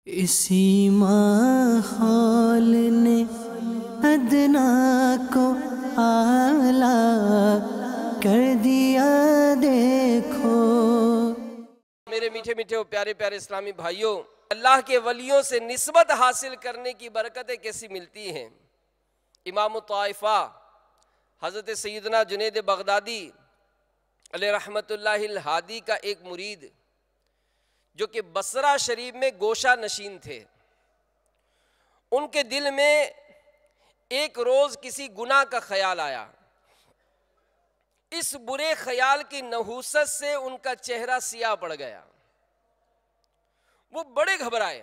اسی ماحول نے ادنا کو اعلیٰ کر دیا دیکھو۔ میرے میٹھے میٹھے و پیارے پیارے اسلامی بھائیوں، اللہ کے ولیوں سے نسبت حاصل کرنے کی برکتیں کیسی ملتی ہیں۔ امام الطائفہ حضرت سیدنا جنید بغدادی علیہ رحمت اللہ الہادی کا ایک مرید جو کہ بصرہ شریف میں گوشہ نشین تھے، ان کے دل میں ایک روز کسی گناہ کا خیال آیا۔ اس برے خیال کی نحوست سے ان کا چہرہ سیاہ پڑ گیا، وہ بڑے گھبرائے۔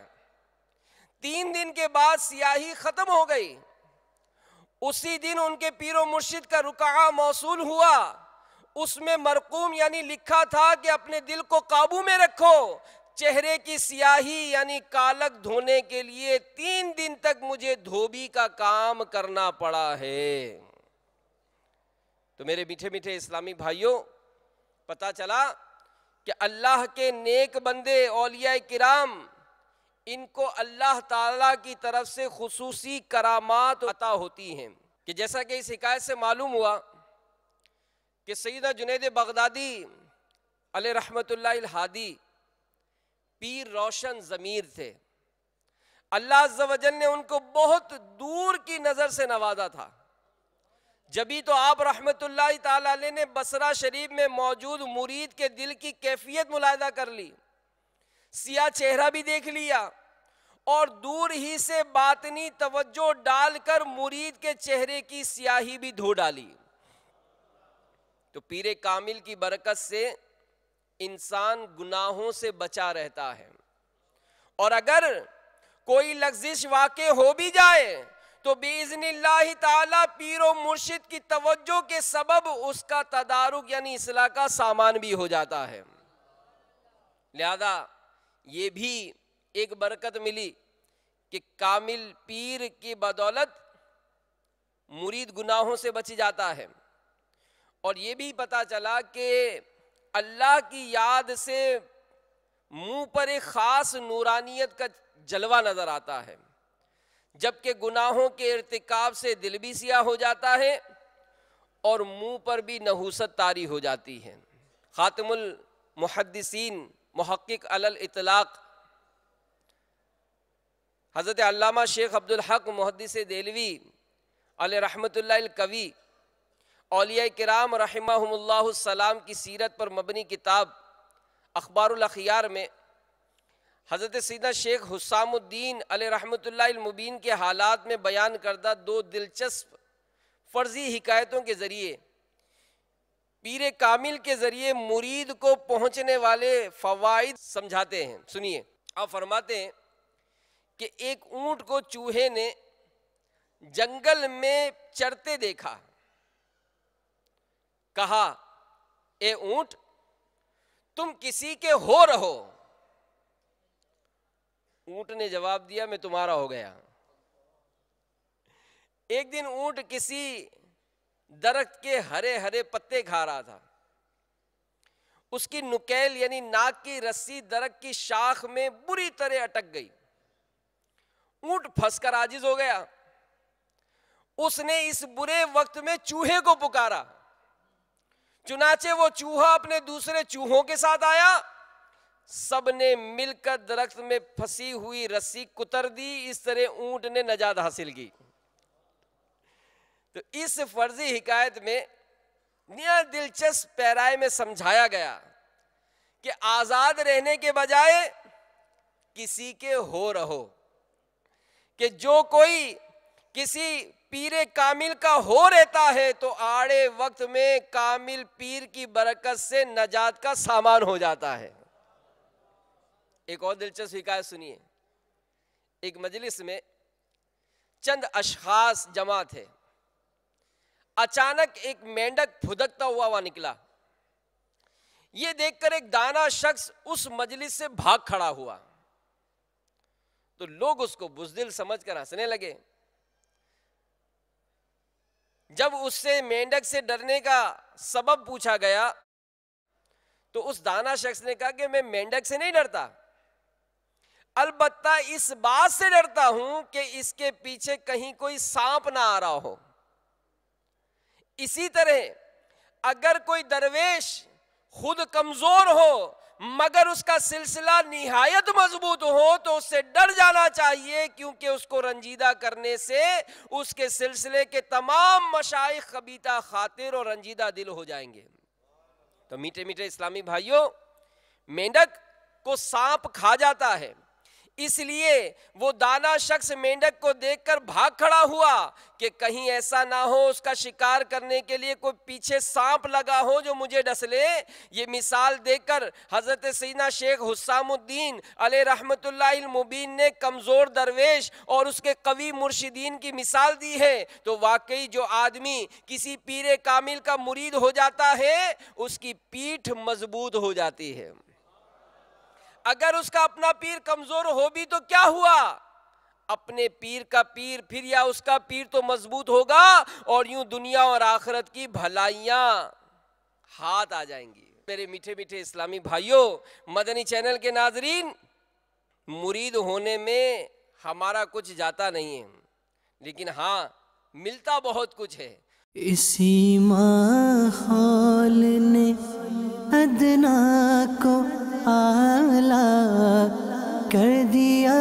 3 دن کے بعد سیاہی ختم ہو گئی۔ اسی دن ان کے پیر و مرشد کا رقعہ موصول ہوا، اس میں مرقوم یعنی لکھا تھا کہ اپنے دل کو قابو میں رکھو، چہرے کی سیاہی یعنی کالک دھونے کے لیے 3 دن تک مجھے دھوبی کا کام کرنا پڑا ہے۔ تو میرے میٹھے میٹھے اسلامی بھائیوں، پتہ چلا کہ اللہ کے نیک بندے اولیاء کرام، ان کو اللہ تعالیٰ کی طرف سے خصوصی کرامات عطا ہوتی ہیں، کہ جیسا کہ اس حکایت سے معلوم ہوا کہ سیدنا جنید بغدادی علیہ رحمت اللہ الہادی پیر روشن ضمیر تھے۔ اللہ عز و جل نے ان کو بہت دور کی نظر سے نوازا تھا، جبھی تو آپ رحمت اللہ تعالیٰ علیہ نے بصرہ شریف میں موجود مرید کے دل کی کیفیت ملاحظہ کر لی، سیاہ چہرہ بھی دیکھ لیا، اور دور ہی سے باطنی توجہ ڈال کر مرید کے چہرے کی سیاہی بھی دھو ڈالی۔ تو پیر کامل کی برکت سے انسان گناہوں سے بچا رہتا ہے، اور اگر کوئی لغزش واقع ہو بھی جائے تو بِإِذْنِ اللہ تعالی پیر و مرشد کی توجہ کے سبب اس کا تدارک یعنی اصلاح کا سامان بھی ہو جاتا ہے۔ لہذا یہ بھی ایک برکت ملی کہ کامل پیر کی بدولت مرید گناہوں سے بچ جاتا ہے، اور یہ بھی پتہ چلا کہ اللہ کی یاد سے منہ پر ایک خاص نورانیت کا جلوہ نظر آتا ہے، جبکہ گناہوں کے ارتکاب سے دل بھی سیاہ ہو جاتا ہے اور منہ پر بھی نحوست طاری ہو جاتی ہے۔ خاتم المحدثین محقق علی الاطلاق حضرت علامہ شیخ عبدالحق محدث دہلوی علیہ رحمت اللہ القوی اولیاء کرام رحمہم اللہ السلام کی سیرت پر مبنی کتاب اخبار الاخیار میں حضرت سیدنا شیخ حسام الدین علیہ رحمت اللہ المبین کے حالات میں بیان کردہ 2 دلچسپ فرضی حکایتوں کے ذریعے پیر کامل کے ذریعے مرید کو پہنچنے والے فوائد سمجھاتے ہیں۔ سنیے، آپ فرماتے ہیں کہ ایک اونٹ کو چوہے نے جنگل میں چرتے دیکھا، کہا اے اونٹ تم کسی کے ہو رہو؟ اونٹ نے جواب دیا میں تمہارا ہو گیا۔ ایک دن اونٹ کسی درخت کے ہرے ہرے پتے کھا رہا تھا، اس کی نکیل یعنی ناک کی رسی درخت کی شاخ میں بری طرح اٹک گئی، اونٹ پھنس کر عاجز ہو گیا۔ اس نے اس برے وقت میں چوہے کو پکارا، چنانچہ وہ چوہا اپنے دوسرے چوہوں کے ساتھ آیا، سب نے مل کر درخت میں پھنسی ہوئی رسی کتر دی، اس طرح اونٹ نے نجات حاصل کی۔ تو اس فرضی حکایت میں نہایت دلچسپ پیرائے میں سمجھایا گیا کہ آزاد رہنے کے بجائے کسی کے ہو رہو، کہ جو کوئی کسی پیر کامل کا ہو رہتا ہے تو آڑے وقت میں کامل پیر کی برکت سے نجات کا سامان ہو جاتا ہے۔ ایک اور دلچسپ حکایت سنیے۔ ایک مجلس میں چند اشخاص جمع تھے، اچانک ایک مینڈک پھدکتا ہوا نکلا، یہ دیکھ کر ایک دانا شخص اس مجلس سے بھاگ کھڑا ہوا، تو لوگ اس کو بزدل سمجھ کر ہنسنے لگے۔ جب اس سے مینڈک سے ڈرنے کا سبب پوچھا گیا تو اس دانا شخص نے کہا کہ میں مینڈک سے نہیں ڈرتا، البتہ اس بات سے ڈرتا ہوں کہ اس کے پیچھے کہیں کوئی سانپ نہ آ رہا ہو۔ اسی طرح اگر کوئی درویش خود کمزور ہو مگر اس کا سلسلہ نہایت مضبوط ہو تو اس سے ڈر جانا چاہیے، کیونکہ اس کو رنجیدہ کرنے سے اس کے سلسلے کے تمام مشائخ خبیثہ خاطر اور رنجیدہ دل ہو جائیں گے۔ تو میٹھے میٹھے اسلامی بھائیوں، مینڈک کو سانپ کھا جاتا ہے، اس لیے وہ دانا شخص مینڈک کو دیکھ کر بھاگ کھڑا ہوا کہ کہیں ایسا نہ ہو اس کا شکار کرنے کے لیے کوئی پیچھے سانپ لگا ہو جو مجھے ڈس لے۔ یہ مثال دے کر حضرت سیدنا شیخ حسام الدین علیہ رحمت اللہ المبین نے کمزور درویش اور اس کے قوی مرشدین کی مثال دی ہے۔ تو واقعی جو آدمی کسی پیر کامل کا مرید ہو جاتا ہے اس کی پیٹھ مضبوط ہو جاتی ہے۔ اگر اس کا اپنا پیر کمزور ہو بھی تو کیا ہوا، اپنے پیر کا پیر پھر یا اس کا پیر تو مضبوط ہوگا اور یوں دنیا اور آخرت کی بھلائیاں ہاتھ آ جائیں گی۔ میرے میٹھے میٹھے اسلامی بھائیوں، مدنی چینل کے ناظرین، مرید ہونے میں ہمارا کچھ جاتا نہیں ہے، لیکن ہاں ملتا بہت کچھ ہے۔ اسی ماحول نے ادنا کو اعلیٰ کر دیا